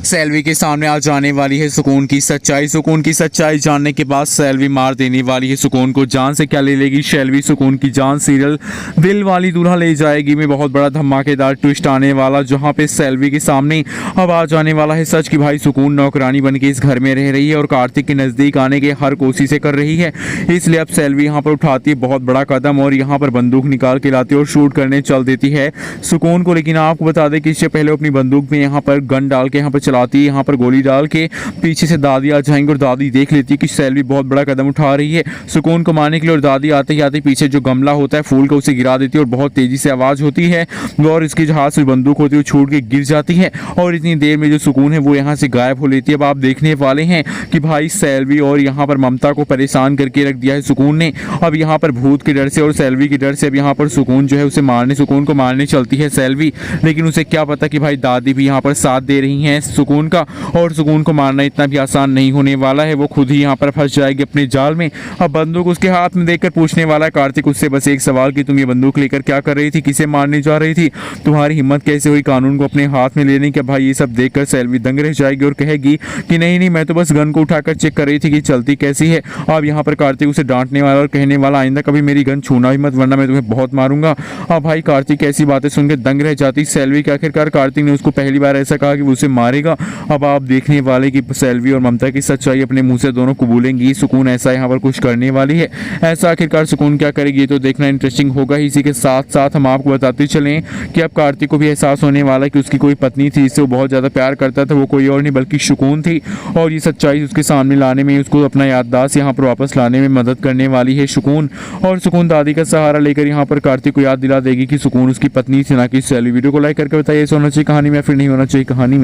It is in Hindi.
सेल्वी के सामने आ जाने वाली है सुकून की सच्चाई। सुकून की सच्चाई जानने के बाद सेल्वी मार देने वाली है सुकून को। जान से क्या ले लेगी सेल्वी सुकून की जान। सीरियल दिल वाली दुल्हा ले जाएगी में बहुत बड़ा धमाकेदार ट्विस्ट आने वाला, जहां पे सेल्वी के सामने अब आ जाने वाला है सच कि भाई सुकून नौकरानी बन के इस घर में रह रही है और कार्तिक के नज़दीक आने की हर कोशिशें कर रही है। इसलिए अब सेल्वी यहाँ पर उठाती है बहुत बड़ा कदम और यहाँ पर बंदूक निकाल के लाती है और शूट करने चल देती है सुकून को। लेकिन आपको बता दें कि इससे पहले अपनी बंदूक में यहाँ पर गन डाल के यहाँ पर चलाती है, यहाँ पर गोली डाल के पीछे से दादी आ जाएंगे और दादी देख लेती है कि सेल्वी बहुत बड़ा कदम उठा रही है सुकून को मारने के लिए। और दादी आते ही आते पीछे जो गमला होता है फूल का उसे गिरा देती है और बहुत तेजी से आवाज़ होती है और इसकी जो हाथ से बंदूक होती है वो छूट के गिर जाती है और इतनी देर में जो सुकून है वो यहाँ से गायब हो लेती है। अब आप देखने वाले हैं कि भाई सेल्वी और यहाँ पर ममता को परेशान करके रख दिया है सुकून ने। अब यहाँ पर भूत के डर से और सेल्वी के डर से अब यहाँ पर सुकून जो है उसे मारने सुकून को मारने चलती है सेल्वी। लेकिन उसे क्या पता कि भाई दादी भी यहाँ पर साथ दे रही हैं सुकून का और सुकून को मारना इतना भी आसान नहीं होने वाला है। वो खुद ही यहाँ पर फंस जाएगी अपने जाल में। अब बंदूक उसके हाथ में देखकर पूछने वाला है कार्तिक उससे बस एक सवाल कि तुम ये बंदूक लेकर क्या कर रही थी, किसे मारने जा रही थी, तुम्हारी हिम्मत कैसे हुई कानून को अपने हाथ में लेने की। भाई ये सब देखकर सेल्वी दंग रह जाएगी और कहेगी कि नहीं नहीं मैं तो बस गन को उठाकर चेक कर रही थी कि चलती कैसी है। अब यहाँ पर कार्तिक उसे डांटने वाला और कहने वाला आइंदा कभी मेरी गन छूना भी मत वरना मैं तुम्हें बहुत मारूंगा। अब भाई कार्तिक ऐसी बातें सुनकर दंग रह जाती सेल्वी के। आखिरकार कार्तिक ने उसको पहली बार ऐसा कहा कि वो उसे मारेगा। अब आप देखने वाले कि सेल्वी और ममता की सच्चाई अपने मुंह से दोनों कबूलेंगी। सुकून ऐसा यहाँ पर कुछ करने वाली है, ऐसा आखिरकार सुकून क्या करेगी ये तो देखना इंटरेस्टिंग होगा ही। इसी के साथ साथ हम आपको बताते चलें कि अब कार्तिक को भी एहसास होने वाला है कि उसकी कोई पत्नी थी जिससे वो बहुत ज़्यादा प्यार करता था, वो कोई और नहीं बल्कि सुकून थी और ये सच्चाई उसके सामने लाने में उसको अपना याददाश्त यहाँ पर वापस लाने में मदद करने वाली है सुकून। और सुकून दादी का सहारा लेकर यहाँ पर कार्तिक को याद दिला देगी कि सुकून उसकी पत्नी थी ना कि सेल्वी। वीडियो को लाइक करके बताइए ऐसा होना चाहिए कहानी में या फिर नहीं होना चाहिए कहानी में।